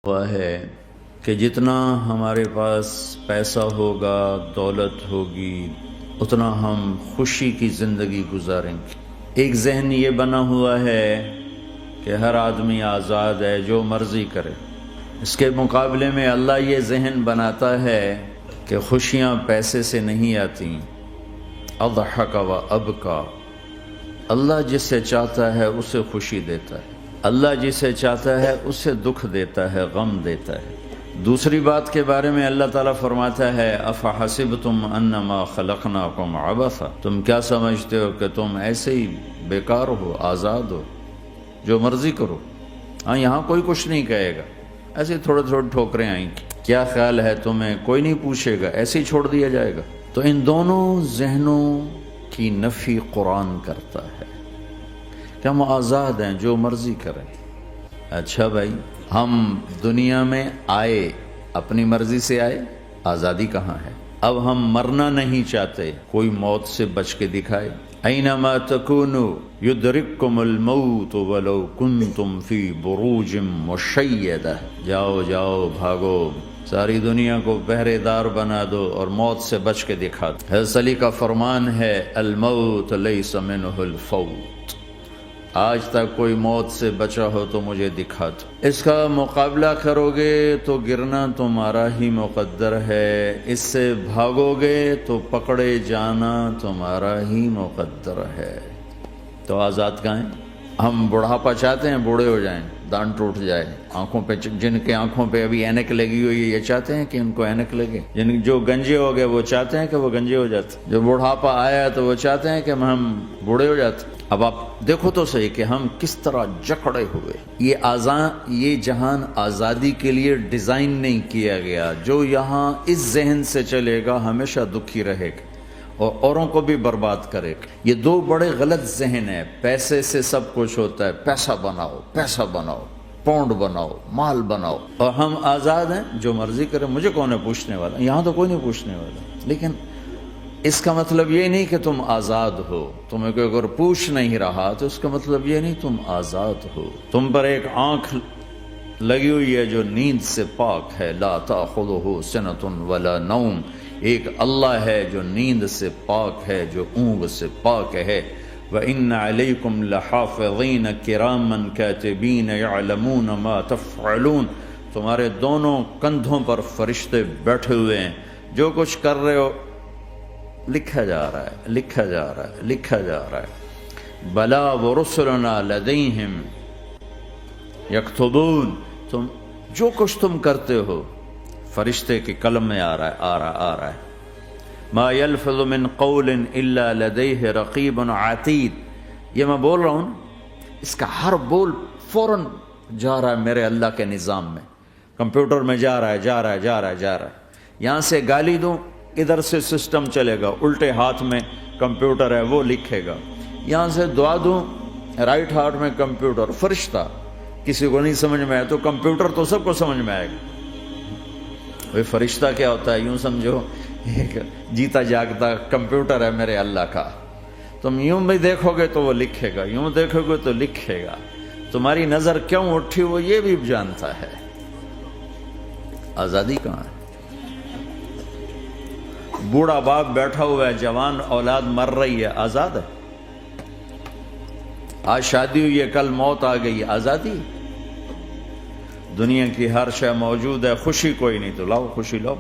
ہوا ہے کہ جتنا ہمارے پاس پیسہ ہوگا، دولت ہوگی، اتنا ہم خوشی کی زندگی گزاریں گے۔ ایک ذہن یہ بنا ہوا ہے کہ ہر آدمی آزاد ہے، جو مرضی کرے۔ اس کے مقابلے میں اللہ یہ ذہن بناتا ہے کہ خوشیاں پیسے سے نہیں آتی۔ اضحک و ابکا، اللہ جسے چاہتا ہے اسے خوشی دیتا ہے، اللہ جسے چاہتا ہے اسے دکھ دیتا ہے، غم دیتا ہے۔ دوسری بات کے بارے میں اللہ تعالیٰ فرماتا ہے افحسبتم انما خلقناکم عبثا، تم کیا سمجھتے ہو کہ تم ایسے ہی بیکار ہو، آزاد ہو، جو مرضی کرو۔ ہاں، یہاں کوئی کچھ نہیں کہے گا، ایسے تھوڑے تھوڑے ٹھوکریں آئیں گی، کیا خیال ہے تمہیں، کوئی نہیں پوچھے گا، ایسے ہی چھوڑ دیا جائے گا۔ تو ان دونوں ذہنوں کی نفی قرآن کرتا ہے کہ ہم آزاد ہیں، جو مرضی کریں۔ اچھا بھائی، ہم دنیا میں آئے اپنی مرضی سے آئے، آزادی کہاں ہے؟ اب ہم مرنا نہیں چاہتے، کوئی موت سے بچ کے دکھائے۔ اینما تکونوا یدرککم الموت ولو کنتم فی بروج مشیدہ، جاؤ جاؤ بھاگو، ساری دنیا کو پہرے دار بنا دو اور موت سے بچ کے دکھا دو۔ حضرت علی کا فرمان ہے الموت لیس منہ الفوت، آج تک کوئی موت سے بچا ہو تو مجھے دکھا دو۔ اس کا مقابلہ کرو گے تو گرنا تمہارا ہی مقدر ہے، اس سے بھاگو گے تو پکڑے جانا تمہارا ہی مقدر ہے۔ تو آزاد کہاں ہیں؟ ہم بڑھاپا چاہتے ہیں، بوڑھے ہو جائیں، دان ٹوٹ جائے، آنکھوں پہ، جن کے آنکھوں پہ ابھی اینک لگی ہوئی ہے یہ چاہتے ہیں کہ ان کو اینک لگے، جو گنجے ہو گئے وہ چاہتے ہیں کہ وہ گنجے ہو جاتے، جو بڑھاپا آیا تو وہ چاہتے ہیں کہ ہم بوڑھے ہو جاتے۔ اب آپ دیکھو تو صحیح کہ ہم کس طرح جکڑے ہوئے۔ یہ جہان آزادی کے لیے ڈیزائن نہیں کیا گیا۔ جو یہاں اس ذہن سے چلے گا ہمیشہ دکھی رہے گا اور اوروں کو بھی برباد کرے گا۔ یہ دو بڑے غلط ذہن ہیں۔ پیسے سے سب کچھ ہوتا ہے، پیسہ بناؤ، پیسہ بناؤ، پونڈ بناؤ، مال بناؤ، اور ہم آزاد ہیں، جو مرضی کرے، مجھے کون ہے پوچھنے والا؟ یہاں تو کوئی نہیں پوچھنے والا۔ لیکن اس کا مطلب یہ نہیں کہ تم آزاد ہو۔ تمہیں کوئی اگر پوچھ نہیں رہا تو اس کا مطلب یہ نہیں تم آزاد ہو۔ تم پر ایک آنکھ لگی ہوئی ہے جو نیند سے پاک ہے، لا تأخذہ سنۃ ولا نوم، ایک اللہ ہے جو نیند سے پاک ہے، جو اونگ سے پاک ہے۔ وَإِنَّ عَلَيْكُمْ لَحَافِظِينَ كِرَامًا كَاتِبِينَ يَعْلَمُونَ مَا تَفْعَلُونَ، تمہارے دونوں کندھوں پر فرشتے بیٹھے ہوئے ہیں، جو کچھ کر رہے ہو لکھا جا رہا ہے، لکھا جا رہا ہے، لکھا جا رہا ہے۔ بَلَا وَرُسُلُنَا لَدَيْهِمْ يَكْتُبُونَ، تم جو کچھ تم کرتے ہو فرشتے کے قلم میں آ رہا ہے۔ ما يلفظ من قول الا لديه رقیب عتید، یہ میں بول رہا ہوں، اس کا ہر بول فوراً جا رہا ہے میرے اللہ کے نظام میں، کمپیوٹر میں جا رہا ہے، جا رہا ہے، جا رہا ہے، جا رہا ہے۔ یہاں سے گالی دوں، ادھر سے سسٹم چلے گا، الٹے ہاتھ میں کمپیوٹر ہے، وہ لکھے گا۔ یہاں سے دعا دوں، رائٹ ہاتھ میں کمپیوٹر، فرشتہ، کسی کو نہیں سمجھ میں آئے تو کمپیوٹر تو سب کو سمجھ میں آئے گا۔ وہ فرشتہ کیا ہوتا ہے؟ یوں سمجھو ایک جیتا جاگتا کمپیوٹر ہے میرے اللہ کا۔ تم یوں بھی دیکھو گے تو وہ لکھے گا، یوں دیکھو گے تو لکھے گا۔ تمہاری نظر کیوں اٹھی وہ یہ بھی جانتا ہے۔ آزادی کہاں ہے؟ بوڑھا باپ بیٹھا ہوا ہے، جوان اولاد مر رہی ہے، آزاد ہے؟ آج شادی ہوئی ہے، کل موت آ گئی، آزادی؟ دنیا کی ہر شے موجود ہے، خوشی کوئی نہیں تو لاؤ، خوشی لاؤ۔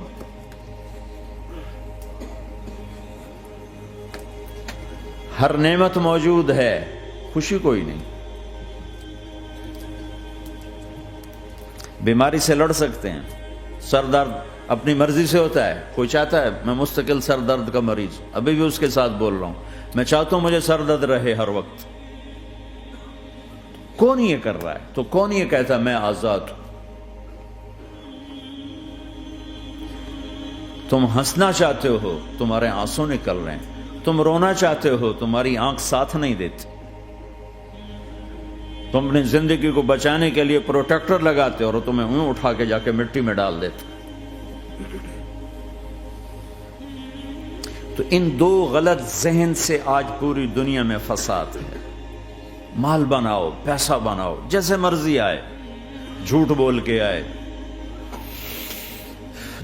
ہر نعمت موجود ہے، خوشی کوئی نہیں۔ بیماری سے لڑ سکتے ہیں، سر درد اپنی مرضی سے ہوتا ہے۔ کوئی چاہتا ہے میں مستقل سر درد کا مریض، ابھی بھی اس کے ساتھ بول رہا ہوں، میں چاہتا ہوں مجھے سر درد رہے ہر وقت۔ کون یہ کر رہا ہے؟ تو کون یہ کہتا ہے میں آزاد ہوں؟ تم ہنسنا چاہتے ہو، تمہارے آنسو نکل رہے ہیں۔ تم رونا چاہتے ہو، تمہاری آنکھ ساتھ نہیں دیتی۔ تم اپنی زندگی کو بچانے کے لیے پروٹیکٹر لگاتے ہو اور تمہیں اون اٹھا کے جا کے مٹی میں ڈال دیتے۔ تو ان دو غلط ذہن سے آج پوری دنیا میں فساد ہے۔ مال بناؤ، پیسہ بناؤ، جیسے مرضی آئے، جھوٹ بول کے آئے،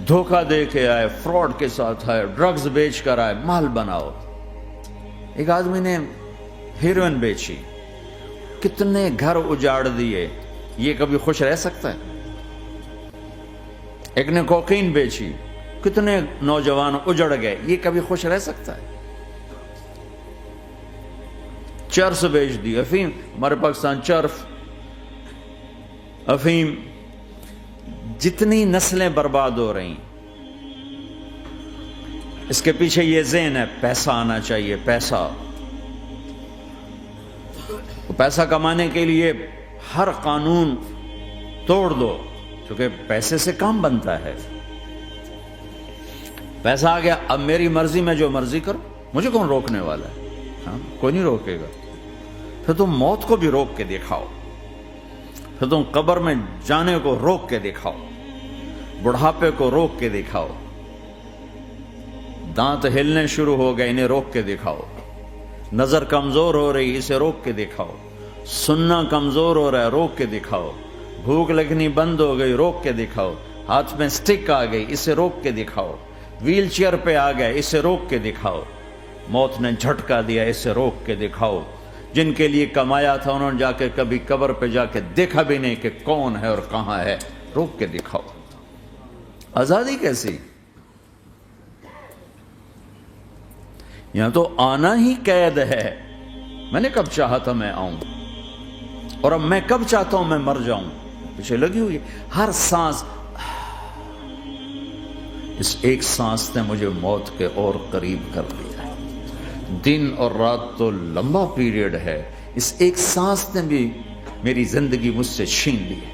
دھوکہ دے کے آئے، فراڈ کے ساتھ آئے، ڈرگز بیچ کر آئے، مال بناؤ۔ ایک آدمی نے ہیروئن بیچی، کتنے گھر اجاڑ دیے، یہ کبھی خوش رہ سکتا ہے؟ ایک نے کوکین بیچی، کتنے نوجوان اجڑ گئے، یہ کبھی خوش رہ سکتا ہے؟ چرس بیچ دی، افیم، ہمارے پاکستان چرس، افیم، جتنی نسلیں برباد ہو رہی، اس کے پیچھے یہ ذہن ہے پیسہ آنا چاہیے، پیسہ۔ پیسہ کمانے کے لیے ہر قانون توڑ دو، کیونکہ پیسے سے کام بنتا ہے۔ پیسہ آ گیا، اب میری مرضی میں جو مرضی کرو، مجھے کون روکنے والا ہے؟ ہاں، کوئی نہیں روکے گا۔ پھر تم موت کو بھی روک کے دکھاؤ، پھر تم قبر میں جانے کو روک کے دکھاؤ، بڑھاپے کو روک کے دکھاؤ، دانت ہلنے شروع ہو گئے، انہیں روک کے دکھاؤ، نظر کمزور ہو رہی، اسے روک کے دکھاؤ، سننا کمزور ہو رہا ہے، روک کے دکھاؤ، بھوک لگنی بند ہو گئی، روک کے دکھاؤ، ہاتھ میں سٹک آ گئی، اسے روک کے دکھاؤ، ویل چیئر پہ آ گئے، اسے روک کے دکھاؤ، موت نے جھٹکا دیا، اسے روک کے دکھاؤ۔ جن کے لیے کمایا تھا انہوں نے جا کے کبھی قبر پہ جا کے دیکھا بھی نہیں کہ کون ہے اور کہاں ہے، روک کے دکھاؤ۔ آزادی کیسی؟ یہاں تو آنا ہی قید ہے۔ میں نے کب چاہا تھا میں آؤں، اور اب میں کب چاہتا ہوں میں مر جاؤں، پیچھے لگی ہوئی ہر سانس۔ اس ایک سانس نے مجھے موت کے اور قریب کر دیا۔ دن اور رات تو لمبا پیریڈ ہے، اس ایک سانس نے بھی میری زندگی مجھ سے چھین لی ہے۔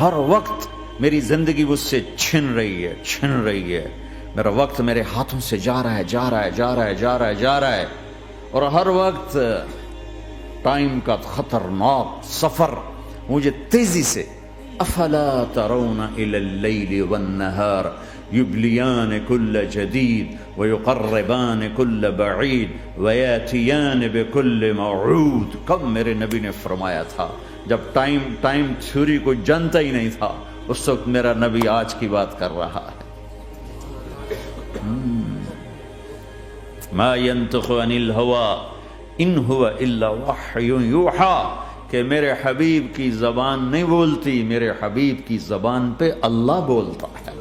ہر وقت میری زندگی مجھ سے چھن رہی ہے۔ میرا وقت میرے ہاتھوں سے جا رہا ہے، اور ہر وقت ٹائم کا خطرناک سفر مجھے تیزی سے۔ افلا ترون الى اللیل والنہار یبلیان کل جدید ویقربان کل بعید ویاتیان بکل موعود۔ کب میرے نبی نے فرمایا تھا، جب ٹائم تھیوری کو جانتا ہی نہیں تھا، اس وقت میرا نبی آج کی بات کر رہا ہے۔ ما ينطق عن الهوى ان هو الا وحی یوحی، کہ میرے حبیب کی زبان نہیں بولتی، میرے حبیب کی زبان پہ اللہ بولتا ہے،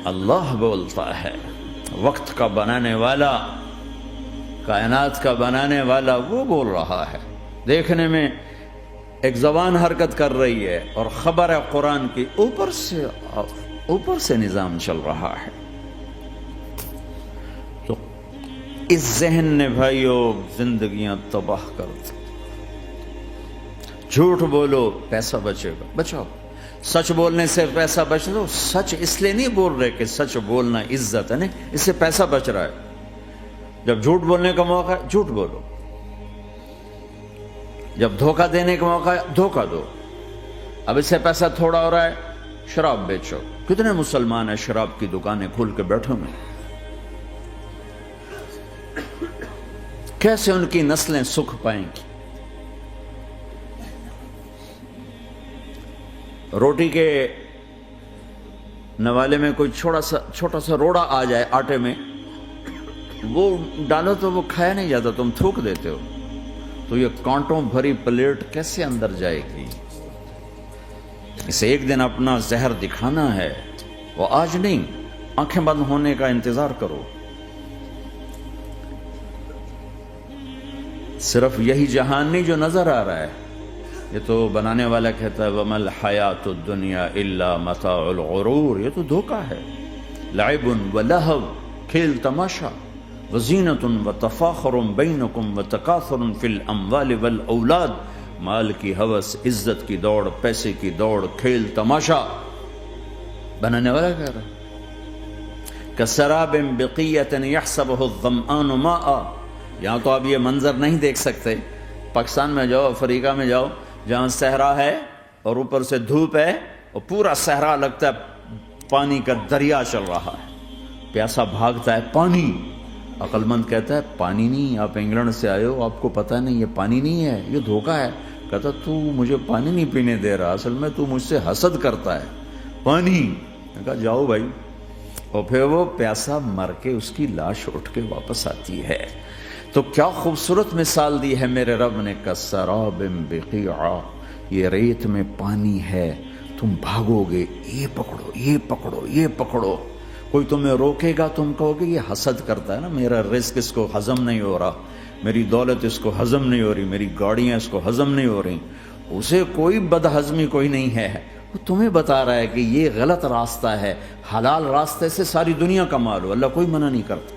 اللہ بولتا ہے۔ وقت کا بنانے والا، کائنات کا بنانے والا وہ بول رہا ہے۔ دیکھنے میں ایک زبان حرکت کر رہی ہے اور خبر ہے قرآن کی، اوپر سے نظام چل رہا ہے۔ تو اس ذہن نے بھائیو زندگیاں تباہ کر دی۔ جھوٹ بولو پیسہ بچے گا، بچاؤ۔ سچ بولنے سے پیسہ بچ رہا، سچ اس لیے نہیں بول رہے کہ سچ بولنا عزت ہے، نہیں، اس سے پیسہ بچ رہا ہے۔ جب جھوٹ بولنے کا موقع ہے جھوٹ بولو، جب دھوکہ دینے کا موقع ہے دھوکہ دو۔ اب اس سے پیسہ تھوڑا ہو رہا ہے، شراب بیچو۔ کتنے مسلمان ہیں شراب کی دکانیں کھول کے بیٹھے ہوئے، کیسے ان کی نسلیں سکھ پائیں گی؟ روٹی کے نوالے میں کوئی چھوٹا سا روڑا آ جائے آٹے میں، وہ ڈالو تو وہ کھایا نہیں جاتا، تم تھوک دیتے ہو، تو یہ کانٹوں بھری پلیٹ کیسے اندر جائے گی؟ اسے ایک دن اپنا زہر دکھانا ہے، وہ آج نہیں، آنکھیں بند ہونے کا انتظار کرو۔ صرف یہی جہان نہیں جو نظر آ رہا ہے، یہ تو بنانے والا کہتا ہے وَمَا الْحَيَاةُ الدُّنْيَا إِلَّا مَتَاعُ الْغُرُورِ، یہ تو دھوکہ ہے۔ لَعِبٌ وَلَهْوٌ، کھیل تماشا، وَزِینَةٌ وَتَفَاخُرٌ بَيْنَكُمْ وَتَكَاثُرٌ فِي الْأَمْوَالِ وَالْأَوْلَادِ، مال کی ہوس، عزت کی دوڑ، پیسے کی دوڑ، کھیل تماشا۔ بنانے والا کہہ رہا ہے كَسَرَابٍ بِقِيَّةٍ يَحْسَبُهُ الظَّمْآنُ مَاءً۔ یہاں تو آپ یہ منظر نہیں دیکھ سکتے، پاکستان میں جاؤ، افریقہ میں جاؤ، جہاں صحرا ہے اور اوپر سے دھوپ ہے اور پورا صحرا لگتا ہے پانی کا دریا چل رہا ہے، پیاسا بھاگتا ہے پانی۔ عقل مند کہتا ہے پانی نہیں، آپ انگلینڈ سے آئے ہو، آپ کو پتہ نہیں یہ پانی نہیں ہے، یہ دھوکہ ہے۔ کہتا تو مجھے پانی نہیں پینے دے رہا، اصل میں تو مجھ سے حسد کرتا ہے، پانی. میں کہا جاؤ بھائی. اور پھر وہ پیاسا مر کے اس کی لاش اٹھ کے واپس آتی ہے. تو کیا خوبصورت مثال دی ہے میرے رب نے. کسراب بقیعہ، یہ ریت میں پانی ہے، تم بھاگو گے، یہ پکڑو یہ پکڑو یہ پکڑو. کوئی تمہیں روکے گا، تم کہو گے یہ حسد کرتا ہے نا، میرا رزق اس کو ہضم نہیں ہو رہا، میری دولت اس کو ہضم نہیں ہو رہی، میری گاڑیاں اس کو ہضم نہیں ہو رہی. اسے کوئی بد ہضمی کوئی نہیں ہے، وہ تمہیں بتا رہا ہے کہ یہ غلط راستہ ہے، حلال راستے سے ساری دنیا کا مال ہو. اللہ کوئی منع نہیں کرتا.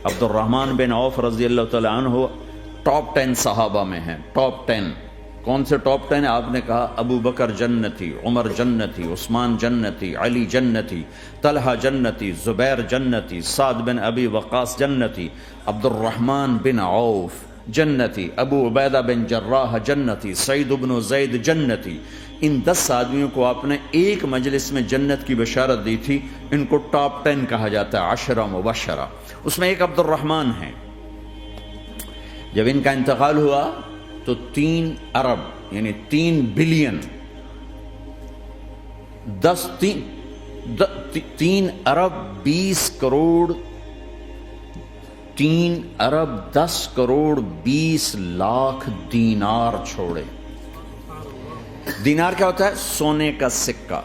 عبد الرحمن بن عوف رضی اللہ تعالیٰ عنہ ٹاپ 10 صحابہ میں ہیں. ٹاپ 10 کون سے ٹاپ 10 آپ نے کہا؟ ابو بکر جنتی، عمر جنتی، عثمان جنتی، علی جنتی، طلحہ جنتی، زبیر جنتی، سعد بن ابی وقاص جنتی، عبد الرحمن بن عوف جنتی، ابو عبیدہ بن جراح جنتی، سعید بن زید جنتی. ان 10 آدمیوں کو آپ نے ایک مجلس میں جنت کی بشارت دی تھی. ان کو ٹاپ 10 کہا جاتا ہے، 10 مبشرہ. اس میں ایک عبد الرحمن ہے. جب ان کا انتقال ہوا تو 3 ارب یعنی 3 بلین 3 ارب 20 کروڑ 3 ارب 10 کروڑ 20 لاکھ دینار چھوڑے. دینار کیا ہوتا ہے؟ سونے کا سکہ.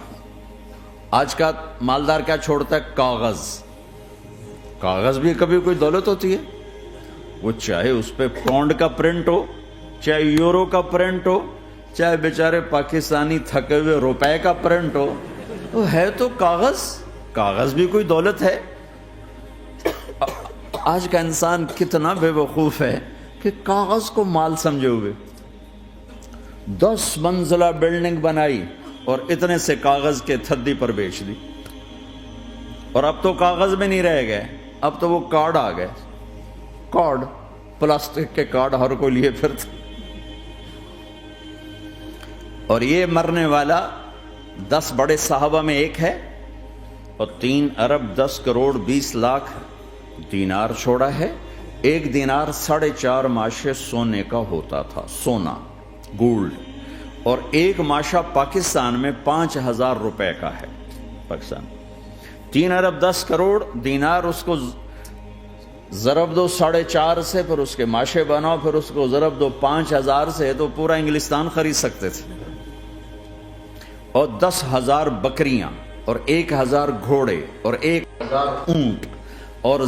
آج کا مالدار کیا چھوڑتا ہے؟ کاغذ. کاغذ بھی کبھی کوئی دولت ہوتی ہے. وہ چاہے اس پہ پاؤنڈ کا پرنٹ ہو، چاہے یورو کا پرنٹ ہو، چاہے بیچارے پاکستانی تھکے ہوئے روپے کا پرنٹ ہو، وہ ہے تو کاغذ. کاغذ بھی کوئی دولت ہے. آج کا انسان کتنا بے وقوف ہے کہ کاغذ کو مال سمجھے ہوئے. 10 منزلہ بلڈنگ بنائی اور اتنے سے کاغذ کے تھدی پر بیچ دی. اور اب تو کاغذ میں نہیں رہ گئے، اب تو وہ کارڈ آ گئے. کارڈ، پلاسٹک کے کارڈ ہر کوئی لیے پھرتا. اور یہ مرنے والا 10 بڑے صحابہ میں ایک ہے اور 3 ارب 10 کروڑ 20 لاکھ دینار چھوڑا ہے. ایک دینار 4.5 ماشے سونے کا ہوتا تھا، سونا، گولڈ. اور ایک ماشا پاکستان میں 5,000 روپے کا ہے. پاکستان 3 ارب 10 کروڑ دینار، اس کو ضرب دو 4.5 سے، پھر اس کے ماشے بناؤ، پھر اس کو ضرب دو 5,000 سے، تو پورا انگلستان خرید سکتے تھے. اور 10,000 بکریاں اور 1,000 گھوڑے اور 1,000 اونٹ اور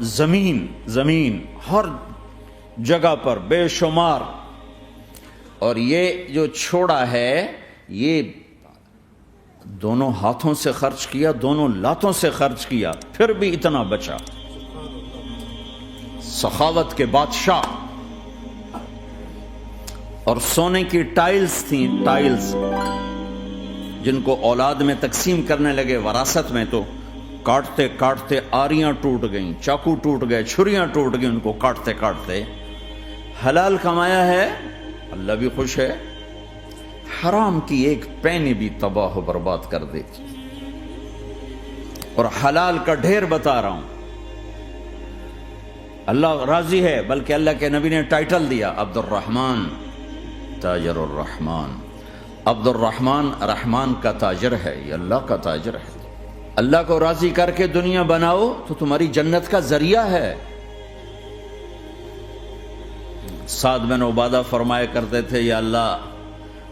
زمین ہر جگہ پر بے شمار. اور یہ جو چھوڑا ہے یہ دونوں ہاتھوں سے خرچ کیا، دونوں لاتوں سے خرچ کیا، پھر بھی اتنا بچا. سخاوت کے بادشاہ. اور سونے کی ٹائلز تھیں، ٹائلز جن کو اولاد میں تقسیم کرنے لگے وراثت میں، تو کاٹتے کاٹتے آریاں ٹوٹ گئیں، چاقو ٹوٹ گئے، چھریاں ٹوٹ گئیں. ان کو کاٹتے کاٹتے حلال کمایا ہے، اللہ بھی خوش ہے. حرام کی ایک پینی بھی تباہ و برباد کر دیتی. اور حلال کا ڈھیر بتا رہا ہوں. اللہ راضی ہے، بلکہ اللہ کے نبی نے ٹائٹل دیا عبد الرحمن تاجر الرحمن. عبد الرحمن رحمان کا تاجر ہے، یہ اللہ کا تاجر ہے. اللہ کو راضی کر کے دنیا بناؤ تو تمہاری جنت کا ذریعہ ہے. سعد بن عبادہ فرمایا کرتے تھے، یا اللہ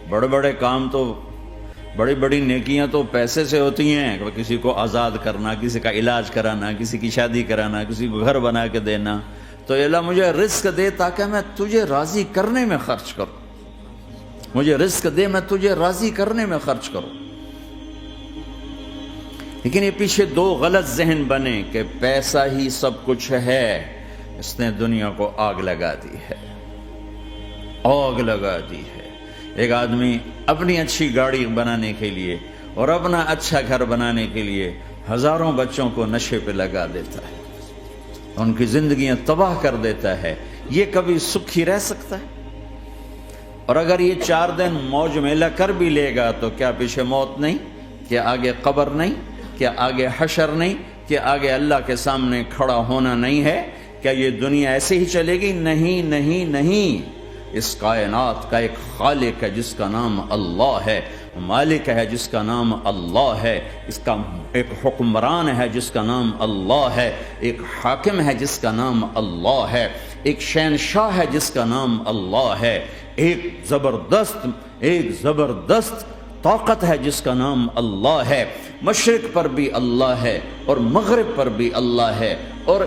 بڑے بڑے کام تو، بڑی بڑی نیکیاں تو پیسے سے ہوتی ہیں، کسی کو آزاد کرنا، کسی کا علاج کرانا، کسی کی شادی کرانا، کسی کو گھر بنا کے دینا. تو اللہ مجھے رزق دے تاکہ میں تجھے راضی کرنے میں خرچ کروں. مجھے رزق دے، میں تجھے راضی کرنے میں خرچ کروں. لیکن یہ پیچھے 2 غلط ذہن بنے کہ پیسہ ہی سب کچھ ہے. اس نے دنیا کو آگ لگا دی ہے، آگ لگا دی ہے. ایک آدمی اپنی اچھی گاڑی بنانے کے لیے اور اپنا اچھا گھر بنانے کے لیے ہزاروں بچوں کو نشے پہ لگا دیتا ہے، ان کی زندگیاں تباہ کر دیتا ہے. یہ کبھی سکھی رہ سکتا ہے؟ اور اگر یہ 4 دن موج میلہ کر بھی لے گا تو کیا پیچھے موت نہیں؟ کیا آگے قبر نہیں؟ کیا آگے حشر نہیں؟ کیا آگے اللہ کے سامنے کھڑا ہونا نہیں ہے؟ کیا یہ دنیا ایسے ہی چلے گی؟ نہیں نہیں نہیں. اس کائنات کا ایک خالق ہے جس کا نام اللہ ہے. مالک ہے جس کا نام اللہ ہے، اس کا ایک حکمران ہے جس کا نام اللہ ہے، ایک حاکم ہے جس کا نام اللہ ہے، ایک شہنشاہ ہے جس کا نام اللہ ہے، ایک زبردست طاقت ہے جس کا نام اللہ ہے، مشرق پر بھی اللہ ہے اور مغرب پر بھی اللہ ہے اور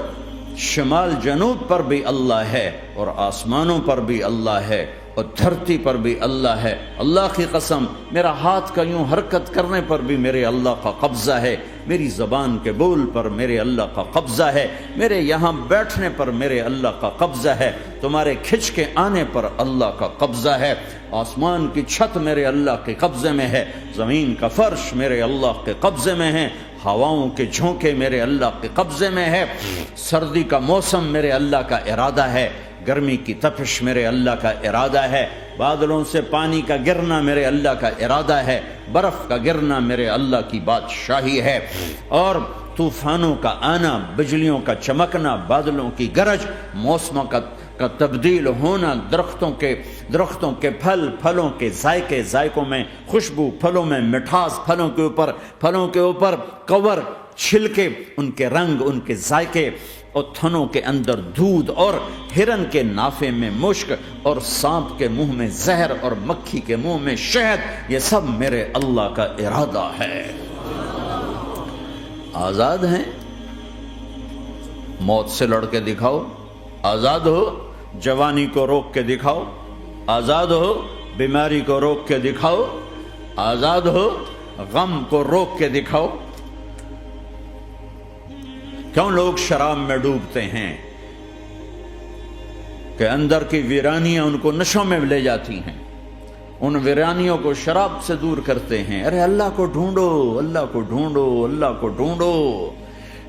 شمال جنوب پر بھی اللہ ہے اور آسمانوں پر بھی اللہ ہے اور دھرتی پر بھی اللہ ہے۔ اللہ کی قسم، میرا ہاتھ کا یوں حرکت کرنے پر بھی میرے اللہ کا قبضہ ہے، میری زبان کے بول پر میرے اللہ کا قبضہ ہے، میرے یہاں بیٹھنے پر میرے اللہ کا قبضہ ہے، تمہارے کھچ کے آنے پر اللہ کا قبضہ ہے، آسمان کی چھت میرے اللہ کے قبضے میں ہے، زمین کا فرش میرے اللہ کے قبضے میں ہے، ہواؤں کے جھونکے میرے اللہ کے قبضے میں ہے، سردی کا موسم میرے اللہ کا ارادہ ہے، گرمی کی تپش میرے اللہ کا ارادہ ہے، بادلوں سے پانی کا گرنا میرے اللہ کا ارادہ ہے، برف کا گرنا میرے اللہ کی بادشاہی ہے، اور طوفانوں کا آنا، بجلیوں کا چمکنا، بادلوں کی گرج، موسموں کا تبدیل ہونا، درختوں کے پھلوں کے ذائقوں میں خوشبو، پھلوں میں مٹھاس، پھلوں کے اوپر کور، چھلکے، ان کے رنگ، ان کے ذائقے، اور تھنوں کے اندر دودھ، اور ہرن کے نافے میں مشک، اور سانپ کے منہ میں زہر، اور مکھی کے منہ میں شہد، یہ سب میرے اللہ کا ارادہ ہے۔ آزاد ہیں؟ موت سے لڑ کے دکھاؤ، آزاد ہو، جوانی کو روک کے دکھاؤ، آزاد ہو، بیماری کو روک کے دکھاؤ، آزاد ہو، غم کو روک کے دکھاؤ۔ کیوں لوگ شراب میں ڈوبتے ہیں؟ کہ اندر کی ویرانیاں ان کو نشوں میں لے جاتی ہیں، ان ویرانیوں کو شراب سے دور کرتے ہیں۔ ارے اللہ کو ڈھونڈو، اللہ کو ڈھونڈو، اللہ کو ڈھونڈو۔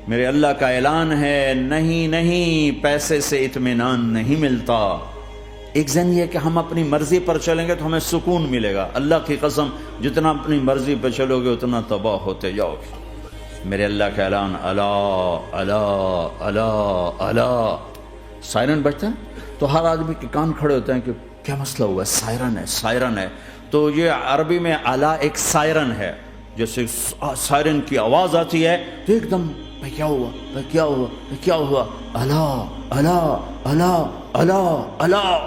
میرے اللہ کا اعلان ہے، نہیں پیسے سے اطمینان نہیں ملتا۔ ایک ذہن یہ کہ ہم اپنی مرضی پر چلیں گے تو ہمیں سکون ملے گا۔ اللہ کی قسم، جتنا اپنی مرضی پر چلو گے اتنا تباہ ہوتے جاؤ گے۔ میرے اللہ کا اعلان، اللہ اللہ اللہ اللہ، سائرن بجتا ہے تو ہر آدمی کے کان کھڑے ہوتے ہیں کہ کیا مسئلہ ہوا ہے، سائرن ہے۔ تو یہ عربی میں اعلیٰ ایک سائرن ہے، جیسے سائرن کی آواز آتی ہے تو ایک دم کیا ہوا، اللہ اللہ اللہ اللہ اللہ،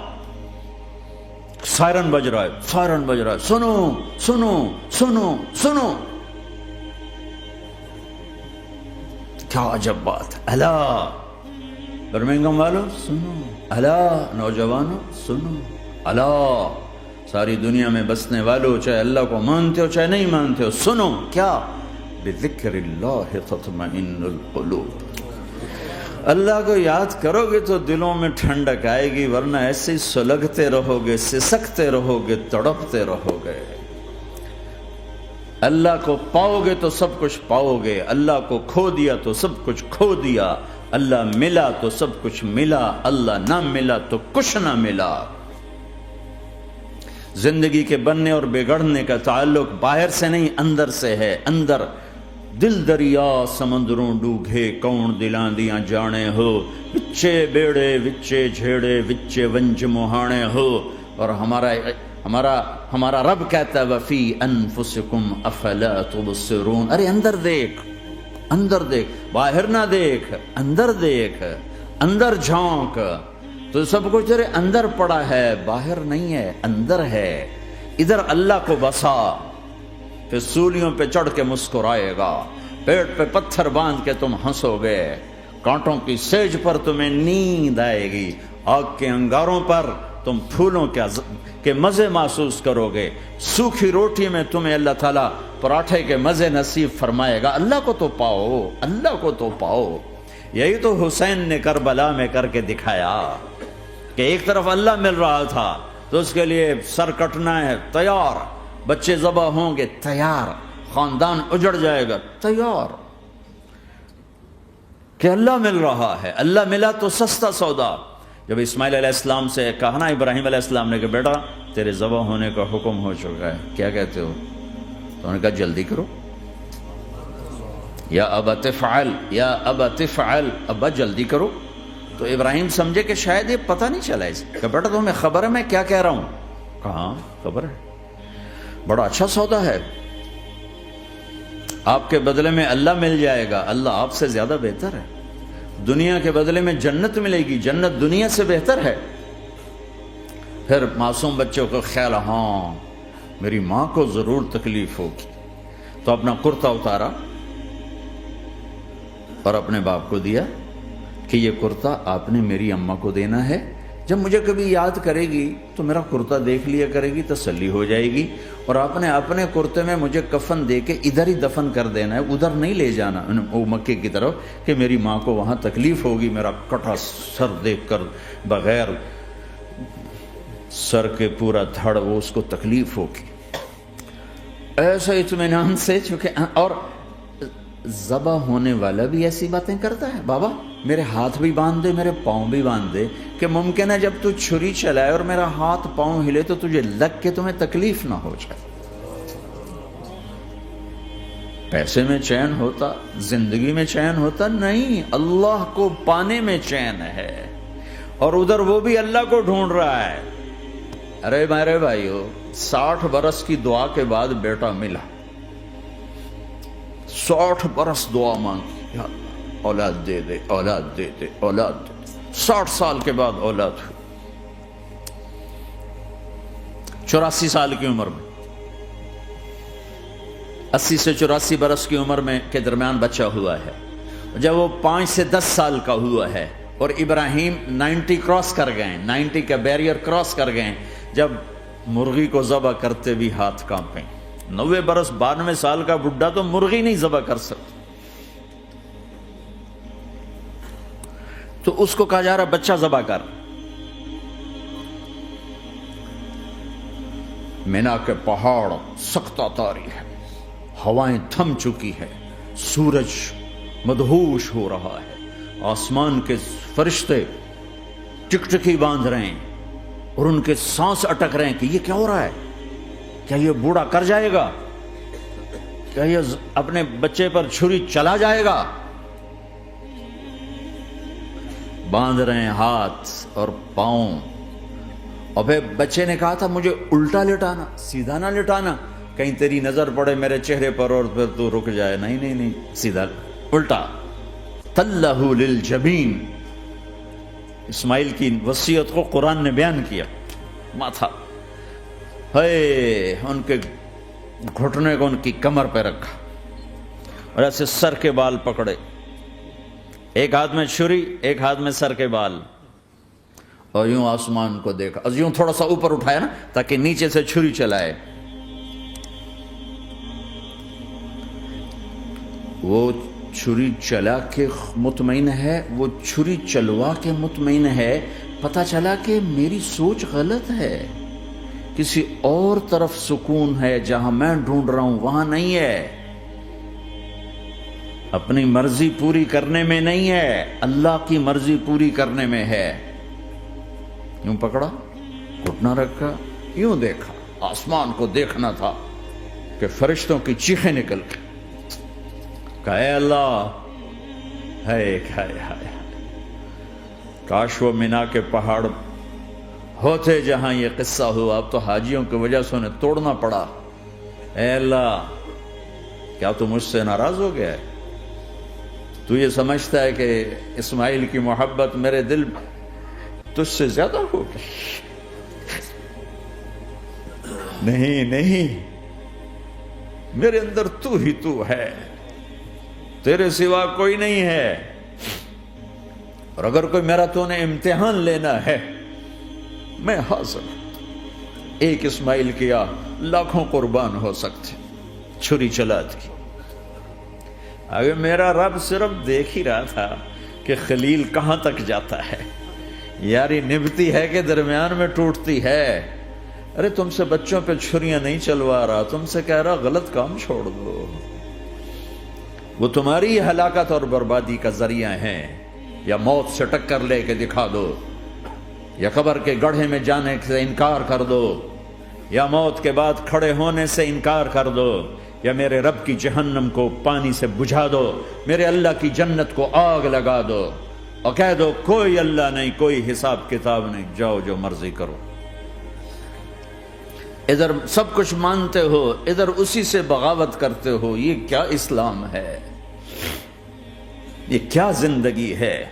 سائرن بج رہا ہے، سنو سنو سنو سنو، کیا عجب بات ہے۔ اللہ برمنگم والوں سنو، اللہ نوجوانوں سنو، اللہ ساری دنیا میں بسنے والوں، چاہے اللہ کو مانتے ہو چاہے نہیں مانتے ہو، سنو، کیا؟ بذکر اللہ تطمئن القلوب، اللہ کو یاد کرو گے تو دلوں میں ٹھنڈک آئے گی، ورنہ ایسے ہی سلگتے رہو گے، سسکتے رہو گے، تڑپتے رہو گے۔ اللہ کو پاؤ گے تو سب کچھ پاؤ گے، اللہ کو کھو دیا تو سب کچھ کھو دیا، اللہ ملا تو سب کچھ ملا، اللہ نہ ملا تو کچھ نہ ملا۔ زندگی کے بننے اور بگڑنے کا تعلق باہر سے نہیں، اندر سے ہے۔ اندر دل دریا سمندروں ڈوگے، کون دلاں دیاں جانے ہو، وچے بیڑے وچے جھیڑے وچے ونج مہانے ہو۔ اور ہمارا رب کہتا ہے وفی انفسکم افلا تبصرون، ارے اندر دیکھ، باہر نہ دیکھ، اندر دیکھ، اندر جھونک، تو سب کچھ تیرے اندر پڑا ہے، باہر نہیں ہے، اندر ہے۔ ادھر اللہ کو بسا، پھر سولیوں پہ چڑھ کے مسکرائے گا، پیٹ پہ پتھر باندھ کے تم ہنسو گے، کانٹوں کی سیج پر تمہیں نیند آئے گی، آگ کے انگاروں پر تم پھولوں کے مزے محسوس کرو گے، سوکھی روٹی میں تمہیں اللہ تعالیٰ پراٹھے کے مزے نصیب فرمائے گا۔ اللہ کو تو پاؤ، اللہ کو تو پاؤ۔ یہی تو حسین نے کربلا میں کر کے دکھایا کہ ایک طرف اللہ مل رہا تھا تو اس کے لیے سر کٹنا ہے، تیار، بچے ذبح ہوں گے، تیار، خاندان اجڑ جائے گا، تیار، کہ اللہ مل رہا ہے۔ اللہ ملا تو سستا سودا۔ جب اسماعیل علیہ السلام سے کہا نا ابراہیم علیہ السلام نے کہ بیٹا تیرے ذبح ہونے کا حکم ہو چکا ہے، کیا کہتے ہو؟ تو انہوں نے کہا جلدی کرو، یا ابا تفعل، یا ابا تفعل، ابا جلدی کرو۔ تو ابراہیم سمجھے کہ شاید یہ پتہ نہیں چلا اس کہ بیٹا تمہیں خبر ہے میں کیا کہہ رہا ہوں؟ کہاں خبر ہے؟ بڑا اچھا سودا ہے، آپ کے بدلے میں اللہ مل جائے گا، اللہ آپ سے زیادہ بہتر ہے، دنیا کے بدلے میں جنت ملے گی، جنت دنیا سے بہتر ہے۔ پھر معصوم بچوں کو خیال، ہاں میری ماں کو ضرور تکلیف ہوگی، تو اپنا کرتا اتارا اور اپنے باپ کو دیا کہ یہ کرتا آپ نے میری اماں کو دینا ہے، جب مجھے کبھی یاد کرے گی تو میرا کرتا دیکھ لیا کرے گی، تسلی ہو جائے گی، اور آپ نے اپنے کرتے میں مجھے کفن دے کے ادھر ہی دفن کر دینا ہے، ادھر نہیں لے جانا وہ مکے کی طرف کہ میری ماں کو وہاں تکلیف ہوگی، میرا کٹا سر دیکھ کر بغیر سر کے پورا دھڑ وہ اس کو تکلیف ہوگی۔ ایسا اطمینان سے، چونکہ اور ذبح ہونے والا بھی ایسی باتیں کرتا ہے، بابا میرے ہاتھ بھی باندھ دے، میرے پاؤں بھی باندھ دے، کہ ممکن ہے جب تو چھری چلائے اور میرا ہاتھ پاؤں ہلے تو تجھے لگ کے تمہیں تکلیف نہ ہو جائے۔ پیسے میں چین ہوتا، زندگی میں چین ہوتا نہیں، اللہ کو پانے میں چین ہے، اور ادھر وہ بھی اللہ کو ڈھونڈ رہا ہے۔ ارے میرے بھائیو، 60 برس کی دعا کے بعد بیٹا ملا، 60 برس دعا مانگی، یا اللہ اولاد دے دے، اولاد دے دے، اولاد دے دے، 60 سال کے بعد اولاد ہوئی، 84 سال کی عمر میں، 80 سے 84 برس کی عمر میں کے درمیان بچہ ہوا ہے۔ جب وہ 5 سے 10 سال کا ہوا ہے اور ابراہیم 90 کراس کر گئے، 90 کا بیریئر کراس کر گئے، جب مرغی کو ذبح کرتے بھی ہاتھ کانپیں، 90 برس 92 سال کا بڈھا تو مرغی نہیں ذبح کر سکتا، تو اس کو کہا جا رہا بچہ ذبح کر۔ مینا کے پہاڑ سختہ تاری ہے، ہوائیں تھم چکی ہے، سورج مدہوش ہو رہا ہے، آسمان کے فرشتے ٹکٹکی باندھ رہے ہیں اور ان کے سانس اٹک رہے ہیں کہ یہ کیا ہو رہا ہے، کیا یہ بوڑھا کر جائے گا، کیا یہ اپنے بچے پر چھری چلا جائے گا؟ باندھ رہے ہیں ہاتھ اور پاؤں، اور پھر بچے نے کہا تھا مجھے الٹا لٹانا، سیدھا نہ لٹانا، کہیں تیری نظر پڑے میرے چہرے پر اور پھر تو رک جائے، نہیں نہیں نہیں، سیدھا الٹا۔ تلہ للجبین، اسماعیل کی وصیت کو قرآن نے بیان کیا، ماتھا ہے ان کے گھٹنے کو ان کی کمر پہ رکھا اور ایسے سر کے بال پکڑے، ایک ہاتھ میں چھری، ایک ہاتھ میں سر کے بال، اور یوں آسمان کو دیکھا، یوں تھوڑا سا اوپر اٹھایا نا تاکہ نیچے سے چھری چلائے۔ وہ چھری چلا کے مطمئن ہے، وہ چھری چلوا کے مطمئن ہے، پتہ چلا کہ میری سوچ غلط ہے، کسی اور طرف سکون ہے، جہاں میں ڈھونڈ رہا ہوں وہاں نہیں ہے، اپنی مرضی پوری کرنے میں نہیں ہے، اللہ کی مرضی پوری کرنے میں ہے۔ یوں پکڑا، گھٹنا رکھا، یوں دیکھا، آسمان کو دیکھنا تھا کہ فرشتوں کی چیخیں نکل گئی، کہ اے اللہ، ہائے ہائے ہائے، کاش وہ مینا کے پہاڑ ہوتے جہاں یہ قصہ ہوا، اب تو حاجیوں کی وجہ سے انہیں توڑنا پڑا۔ اے اللہ، کیا تو مجھ سے ناراض ہو گیا ہے؟ تو یہ سمجھتا ہے کہ اسماعیل کی محبت میرے دل تجھ سے زیادہ ہو گئی؟ نہیں نہیں، میرے اندر تو ہی تو ہے، تیرے سوا کوئی نہیں ہے، اور اگر کوئی میرا تو نے امتحان لینا ہے میں حاضر ہوں۔ ایک اسماعیل کیا لاکھوں قربان ہو سکتے، چھری چلا دی۔ اگر میرا رب صرف دیکھ ہی رہا تھا کہ خلیل کہاں تک جاتا ہے، یاری نبھتی ہے کہ درمیان میں ٹوٹتی ہے۔ ارے تم سے بچوں پہ چھریاں نہیں چلوا رہا، تم سے کہہ رہا غلط کام چھوڑ دو، وہ تمہاری ہلاکت اور بربادی کا ذریعہ ہیں، یا موت سے ٹکر لے کے دکھا دو، یا قبر کے گڑھے میں جانے سے انکار کر دو، یا موت کے بعد کھڑے ہونے سے انکار کر دو، یا میرے رب کی جہنم کو پانی سے بجھا دو، میرے اللہ کی جنت کو آگ لگا دو، اور کہہ دو کوئی اللہ نہیں، کوئی حساب کتاب نہیں، جاؤ جو مرضی کرو۔ ادھر سب کچھ مانتے ہو، ادھر اسی سے بغاوت کرتے ہو، یہ کیا اسلام ہے؟ یہ کیا زندگی ہے؟